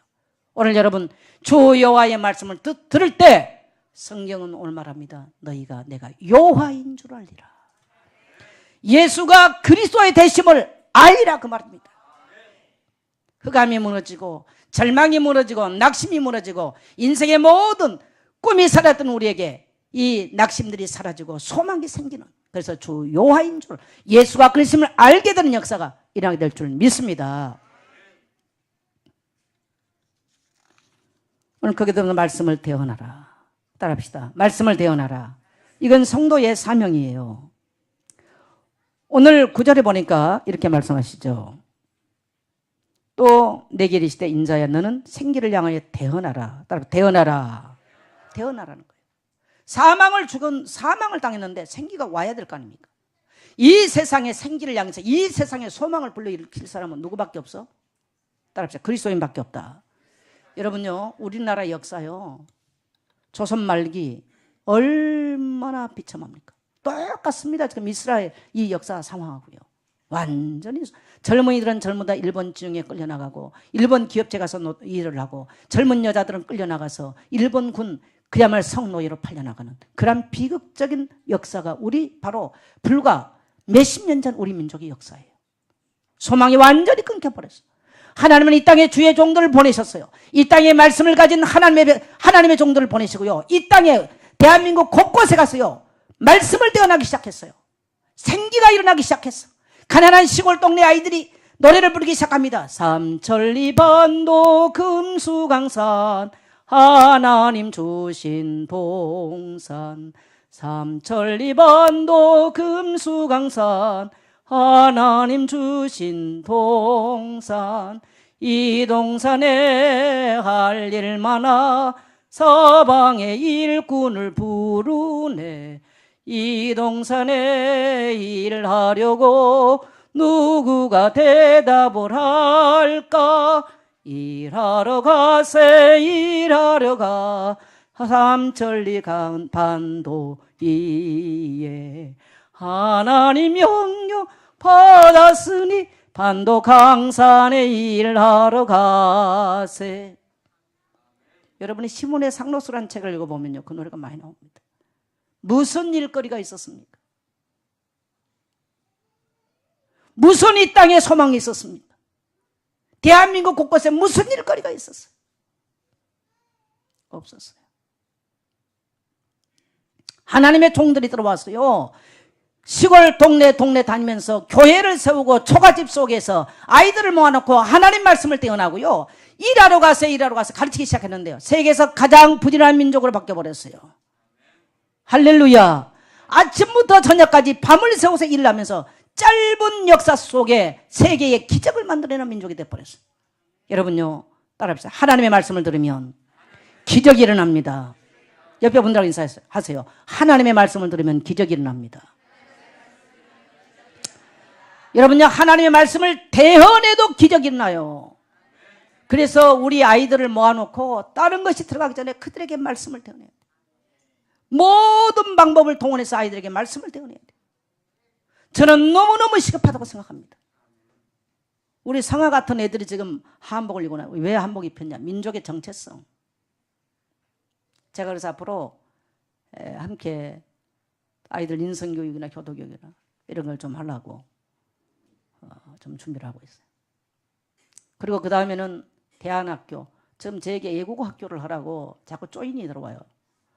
Speaker 1: 오늘 여러분 주 여호와의 말씀을 들을 때 성경은 오늘 말합니다. 너희가 내가 여호와인 줄 알리라. 예수가 그리스도의 되심을 알리라 그 말입니다. 흑암이 무너지고 절망이 무너지고 낙심이 무너지고 인생의 모든 꿈이 사라졌던 우리에게 이 낙심들이 사라지고 소망이 생기는, 그래서 주 여호와인 줄 예수가 그리스도를 알게 되는 역사가 일어나게 될 줄 믿습니다. 오늘 거기에 들어는 말씀을 대언하라. 따라합시다. 말씀을 대언하라. 이건 성도의 사명이에요. 오늘 9절에 보니까 이렇게 말씀하시죠. 또 내게 이르시되 인자야 너는 생기를 향하여 대언하라. 따라 대언하라. 대언하라는 거예요. 사망을 당했는데 생기가 와야 될 거 아닙니까? 이 세상에 생기를 향해서 이 세상에 소망을 불러일으킬 사람은 누구밖에 없어? 따라합시다. 그리스도인밖에 없다. 여러분요, 우리나라 역사요, 조선 말기 얼마나 비참합니까? 똑같습니다. 지금 이스라엘 이 역사 상황하고요. 완전히 젊은이들은 젊다 일본 지중해 끌려나가고 일본 기업체 가서 일을 하고 젊은 여자들은 끌려나가서 일본 군 그야말로 성노예로 팔려나가는 그런 비극적인 역사가 우리 바로 불과 몇십 년 전 우리 민족의 역사예요. 소망이 완전히 끊겨버렸어요. 하나님은 이 땅에 주의 종들을 보내셨어요. 이 땅에 말씀을 가진 하나님의 종들을 보내시고요. 이 땅에 대한민국 곳곳에 가서요 말씀을 대언하기 시작했어요. 생기가 일어나기 시작했어. 가난한 시골 동네 아이들이 노래를 부르기 시작합니다. 삼천리반도 금수강산 하나님 주신 봉산, 삼천리반도 금수강산 하나님 주신 동산, 이 동산에 할 일 많아 사방의 일꾼을 부르네. 이 동산에 일하려고 누구가 대답을 할까? 일하러 가세 일하러 가 삼천리 반도 위에 하나님 명령 받았으니 반도 강산에 일하러 가세. 여러분이 시몬의 상록수라는 책을 읽어보면요 그 노래가 많이 나옵니다. 무슨 일거리가 있었습니까? 무슨 이 땅에 소망이 있었습니까? 대한민국 곳곳에 무슨 일거리가 있었어요? 없었어요. 하나님의 종들이 들어왔어요. 시골 동네 다니면서 교회를 세우고 초가집 속에서 아이들을 모아놓고 하나님 말씀을 떼어나고요. 일하러 가서 가르치기 시작했는데요. 세계에서 가장 부지런한 민족으로 바뀌어버렸어요. 할렐루야. 아침부터 저녁까지 밤을 새워서 일을 하면서 짧은 역사 속에 세계의 기적을 만들어내는 민족이 되어버렸어요. 여러분요, 따라합시다. 하나님의 말씀을 들으면 기적이 일어납니다. 옆에 분들하고 인사하세요. 하나님의 말씀을 들으면 기적이 일어납니다. 여러분요, 하나님의 말씀을 대언해도 기적이 일어나요. 그래서 우리 아이들을 모아놓고 다른 것이 들어가기 전에 그들에게 말씀을 대언해야 돼요. 모든 방법을 동원해서 아이들에게 말씀을 대언해야 돼요. 저는 너무너무 시급하다고 생각합니다. 우리 성화 같은 애들이 지금 한복을 입고 나요. 왜 한복 입혔냐? 민족의 정체성. 제가 그래서 앞으로 함께 아이들 인성교육이나 효도교육이나 이런 걸 좀 하려고 좀 준비를 하고 있어요. 그리고 그 다음에는 대안학교. 지금 제게 외국어 학교를 하라고 자꾸 조인이 들어와요.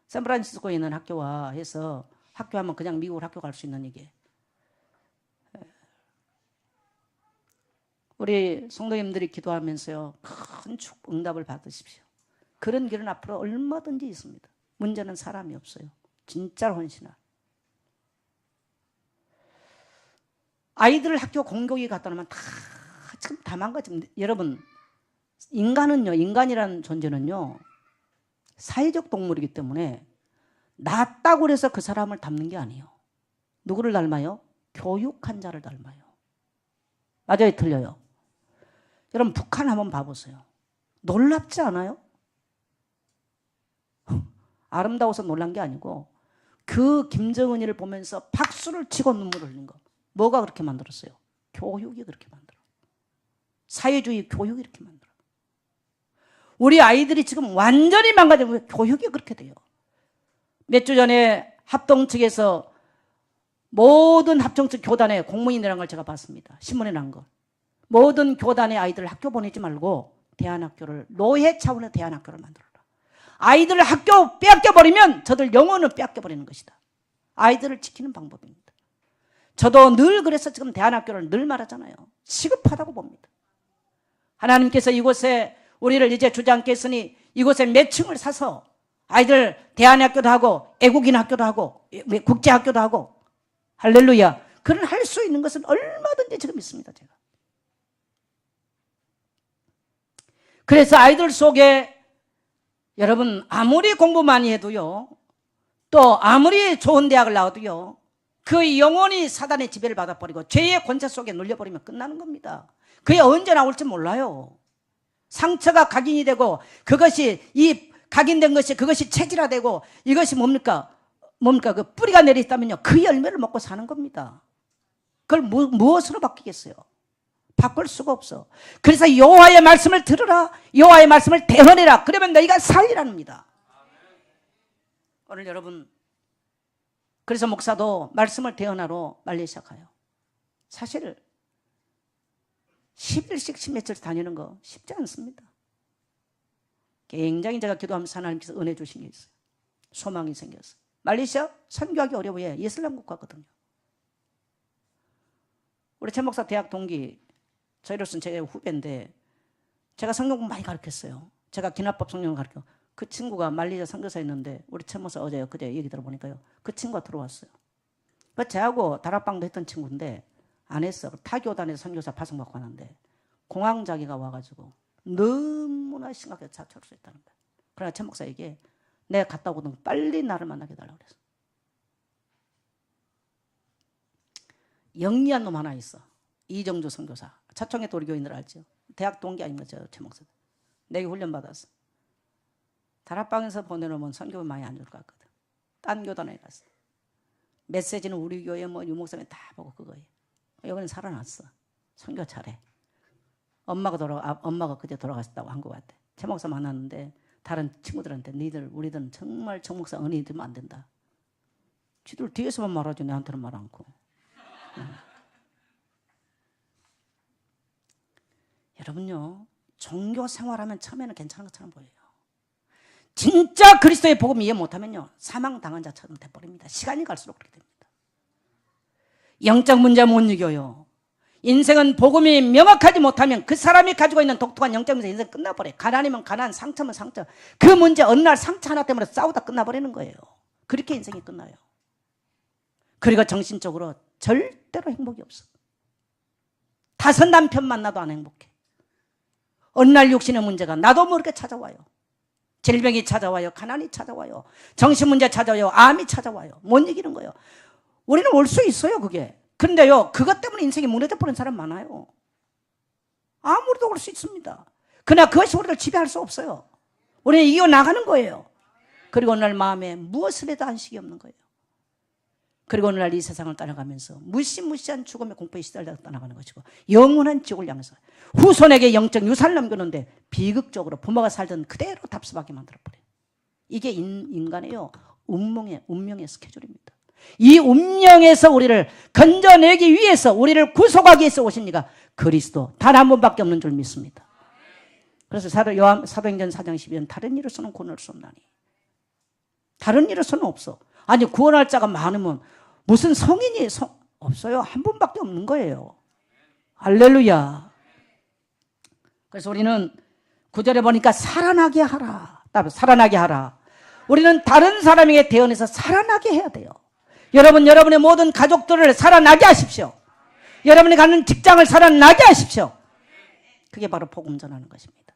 Speaker 1: 샌프란시스코에 있는 학교와 해서 학교하면 그냥 미국 학교 갈 수 있는 이게. 우리 성도님들이 기도하면서요, 큰 응답을 받으십시오. 그런 길은 앞으로 얼마든지 있습니다. 문제는 사람이 없어요. 진짜로 헌신할. 아이들을 학교 공교육에 갖다 놓으면 지금 다 망가집니다. 여러분, 인간이라는 존재는요, 사회적 동물이기 때문에 낫다고 해서 그 사람을 닮는 게 아니에요. 누구를 닮아요? 교육한 자를 닮아요. 맞아요, 틀려요? 여러분, 북한 한번 봐보세요. 놀랍지 않아요? 아름다워서 놀란 게 아니고 그 김정은이를 보면서 박수를 치고 눈물을 흘린 거. 뭐가 그렇게 만들었어요? 교육이 그렇게 만들어. 사회주의 교육이 이렇게 만들어. 우리 아이들이 지금 완전히 망가지고 교육이 그렇게 돼요. 몇 주 전에 합동 측에서 모든 합동 측 교단에 공문이라는 걸 제가 봤습니다. 신문에 난 거. 모든 교단의 아이들을 학교 보내지 말고 대안학교를, 노예 차원의 대안학교를 만들어라. 아이들을 학교 빼앗겨버리면 저들 영혼을 빼앗겨버리는 것이다. 아이들을 지키는 방법입니다. 저도 늘 그래서 지금 대안학교를 늘 말하잖아요. 시급하다고 봅니다. 하나님께서 이곳에 우리를 이제 주지 않겠으니 이곳에 몇 층을 사서 아이들 대안학교도 하고 애국인 학교도 하고 국제학교도 하고, 할렐루야. 그런 할 수 있는 것은 얼마든지 지금 있습니다. 제가. 그래서 아이들 속에 여러분 아무리 공부 많이 해도요, 또 아무리 좋은 대학을 나와도요, 그 영혼이 사단의 지배를 받아버리고 죄의 권세 속에 눌려버리면 끝나는 겁니다. 그게 언제 나올지 몰라요. 상처가 각인이 되고 그것이 이 각인된 것이 그것이 체질화되고 이것이 뭡니까 그 뿌리가 내려있다면요, 그 열매를 먹고 사는 겁니다. 그걸 무엇으로 바뀌겠어요? 바꿀 수가 없어. 그래서 여호와의 말씀을 들으라, 여호와의 말씀을 대언해라. 그러면 너희가 살리랍니다. 오늘 여러분, 그래서 목사도 말씀을 대언하러 말리 시작해요. 사실 10일씩 10며칠 다니는 거 쉽지 않습니다. 굉장히 제가 기도하면서 하나님께서 은혜 주신 게 있어요. 소망이 생겼어요. 말레이시아 선교하기 어려워요. 이슬람 국가거든요. 우리 최 목사 대학 동기, 저희로서는 제 후배인데 제가 성경 많이 가르쳤어요. 제가 기납법 성경을 가르쳐. 그 친구가 말레이시아 선교사였는데 우리 최 목사 그제 얘기 들어보니까요, 그 친구가 들어왔어요. 그 저하고 다락방도 했던 친구인데 안 했어. 타교단에서 선교사 파송받고 하는데 공황장애가 와가지고 너무나 심하게 자초할 수 있다는 거예요. 그러나 최 목사에게 내가 갔다 오거든 빨리 나를 만나게 해달라고 그랬어. 영리한 놈 하나 있어. 이정주 선교사. 차청에 또 우리 교인들 알죠? 대학 동기 아닙니까? 최 목사. 내게 훈련받았어. 다락방에서 보내놓으면 선교 많이 안 줄 것 같거든. 딴 교단에 갔어. 메시지는 우리 교회 유 목사님 다 보고 그거예요. 여기는 살아났어. 선교 잘해. 엄마가 그제 돌아가셨다고 한 것 같아. 최 목사 만났는데 다른 친구들한테 우리들은 정말 정 목사 은혜 들면 안 된다. 지들 뒤에서만 말하지 내한테는 말 않고. 여러분요, 종교 생활하면 처음에는 괜찮은 것처럼 보여요. 진짜 그리스도의 복음 이해 못하면요, 사망당한 자처럼 돼버립니다. 시간이 갈수록 그렇게 됩니다. 영적 문제 못 이겨요. 인생은 복음이 명확하지 못하면 그 사람이 가지고 있는 독특한 영적 문제 인생 끝나버려요. 가난이면 가난, 상처면 상처. 그 문제 어느 날 상처 하나 때문에 싸우다 끝나버리는 거예요. 그렇게 인생이 끝나요. 그리고 정신적으로 절대로 행복이 없어. 다섯 남편 만나도 안 행복해. 어느 날 육신의 문제가 나도 모르게 찾아와요. 질병이 찾아와요. 가난이 찾아와요. 정신문제 찾아와요. 암이 찾아와요. 못 이기는 거예요. 우리는 올 수 있어요, 그게. 근데요, 그것 때문에 인생이 무너져 버린 사람 많아요. 아무래도 올 수 있습니다. 그러나 그것이 우리를 지배할 수 없어요. 우리는 이겨나가는 거예요. 그리고 어느 날 마음에 무엇을 해도 안식이 없는 거예요. 그리고 어느 날 이 세상을 떠나가면서 무시무시한 죽음의 공포에 시달려 떠나가는 것이고 영원한 지옥을 향해서 후손에게 영적 유산을 남겨놓는데 비극적으로 부모가 살던 그대로 답습하게 만들어버려요. 이게 인간의 운명의 스케줄입니다. 이 운명에서 우리를 건져내기 위해서 우리를 구속하기 위해서 오신 이가 그리스도 단 한 분밖에 없는 줄 믿습니다. 그래서 사도행전 4장 12절 다른 이로서는 구원할 수 없나니. 다른 이로서는 없어. 아니 구원할 자가 많으면 무슨 성인이 없어요. 한 분밖에 없는 거예요. 할렐루야. 그래서 우리는 9절에 보니까 살아나게 하라. 살아나게 하라. 우리는 다른 사람에게 대언해서 살아나게 해야 돼요. 여러분의 모든 가족들을 살아나게 하십시오. 여러분이 가는 직장을 살아나게 하십시오. 그게 바로 복음 전하는 것입니다.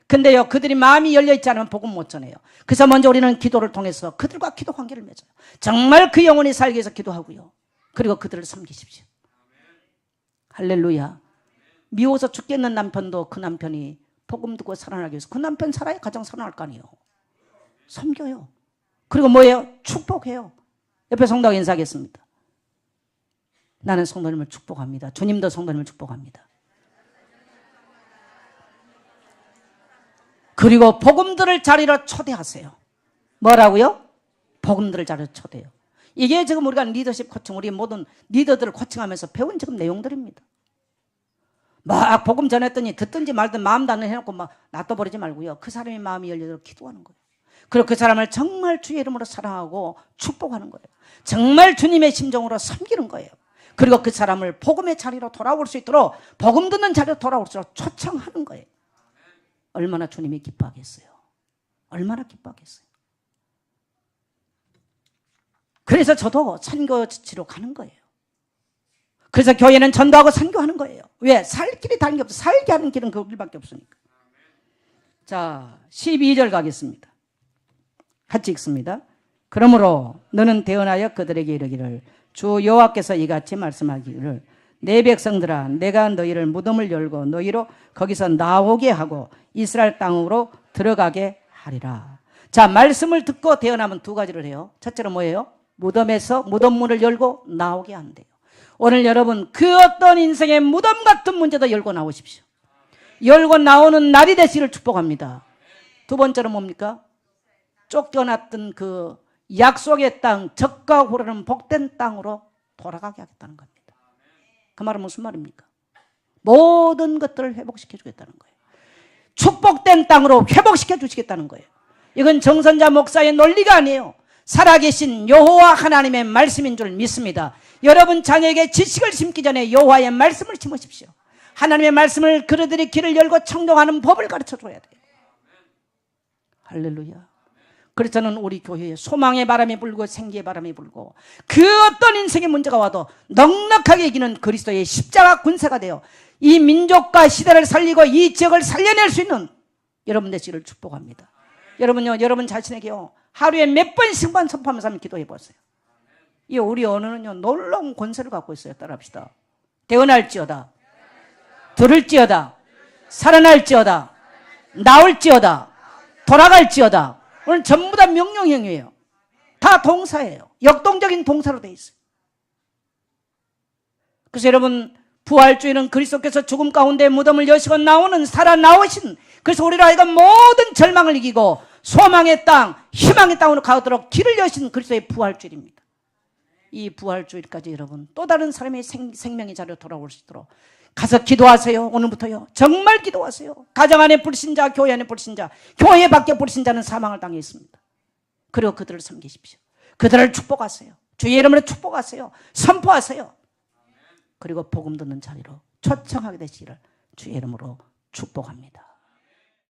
Speaker 1: 근데요, 그들이 마음이 열려있지 않으면 복음 못 전해요. 그래서 먼저 우리는 기도를 통해서 그들과 기도 관계를 맺어요. 정말 그 영혼이 살기 위해서 기도하고요. 그리고 그들을 섬기십시오. 할렐루야. 미워서 죽겠는 남편도 그 남편이 복음 듣고 살아나기 위해서 그 남편 살아야 가정 살아날 거 아니에요. 섬겨요. 그리고 뭐예요? 축복해요. 옆에 성도하고 인사하겠습니다. 나는 성도님을 축복합니다. 주님도 성도님을 축복합니다. 그리고 복음들을 자리로 초대하세요. 뭐라고요? 복음들을 자리로 초대해요. 이게 지금 우리가 리더십 코칭, 우리 모든 리더들을 코칭하면서 배운 지금 내용들입니다. 막 복음 전했더니 듣든지 말든 마음 단을 해놓고 막 놔둬버리지 말고요. 그 사람의 마음이 열리도록 기도하는 거예요. 그리고 그 사람을 정말 주의 이름으로 사랑하고 축복하는 거예요. 정말 주님의 심정으로 섬기는 거예요. 그리고 그 사람을 복음의 자리로 돌아올 수 있도록 복음 듣는 자리로 돌아올 수 있도록 초청하는 거예요. 얼마나 주님이 기뻐하겠어요. 얼마나 기뻐하겠어요. 그래서 저도 선교지로 가는 거예요. 그래서 교회는 전도하고 선교하는 거예요. 왜? 살 길이 다른 게 없어. 살게 하는 길은 그 길밖에 없으니까. 자, 12절 가겠습니다. 같이 읽습니다. 그러므로 너는 대언하여 그들에게 이르기를 주 여호와께서 이같이 말씀하기를 내 백성들아 내가 너희를 무덤을 열고 너희로 거기서 나오게 하고 이스라엘 땅으로 들어가게 하리라. 자, 말씀을 듣고 대언하면 두 가지를 해요. 첫째로 뭐예요? 무덤에서 무덤 문을 열고 나오게 한대요. 오늘 여러분 그 어떤 인생의 무덤 같은 문제도 열고 나오십시오. 열고 나오는 날이 되시기를 축복합니다. 두 번째로 뭡니까? 쫓겨났던 그 약속의 땅, 젖과 후르는 복된 땅으로 돌아가게 하겠다는 겁니다. 그 말은 무슨 말입니까? 모든 것들을 회복시켜 주겠다는 거예요. 축복된 땅으로 회복시켜 주시겠다는 거예요. 이건 정선자 목사의 논리가 아니에요. 살아계신 여호와 하나님의 말씀인 줄 믿습니다. 여러분 자녀에게 지식을 심기 전에 여호와의 말씀을 심으십시오. 하나님의 말씀을 그들이 길을 열고 청종하는 법을 가르쳐 줘야 돼요. 할렐루야. 그래서 저는 우리 교회에 소망의 바람이 불고 생기의 바람이 불고 그 어떤 인생의 문제가 와도 넉넉하게 이기는 그리스도의 십자가 군사가 되어 이 민족과 시대를 살리고 이 지역을 살려낼 수 있는 여러분 되시기를 축복합니다. 여러분요, 여러분 자신에게요 하루에 몇 번씩만 선포하면서 한번 기도해 보세요. 이 우리 언어는요 놀라운 권세를 갖고 있어요. 따라합시다. 대언할지어다, 들을지어다, 살아날지어다, 나올지어다, 돌아갈지어다. 오늘 전부 다 명령형이에요. 다 동사예요. 역동적인 동사로 돼 있어요. 그래서 여러분 부활주의는 그리스도께서 죽음 가운데 무덤을 여시고 나오는 살아나오신, 그래서 우리로 하여금 모든 절망을 이기고 소망의 땅, 희망의 땅으로 가도록 길을 여신 그리스도의 부활주의입니다. 이 부활주의까지 여러분 또 다른 사람의 생명의 자리로 돌아올 수 있도록 가서 기도하세요. 오늘부터요. 정말 기도하세요. 가정 안에 불신자, 교회 안에 불신자, 교회 밖에 불신자는 사망을 당해 있습니다. 그리고 그들을 섬기십시오. 그들을 축복하세요. 주의 이름으로 축복하세요. 선포하세요. 그리고 복음 듣는 자리로 초청하게 되시기를 주의 이름으로 축복합니다.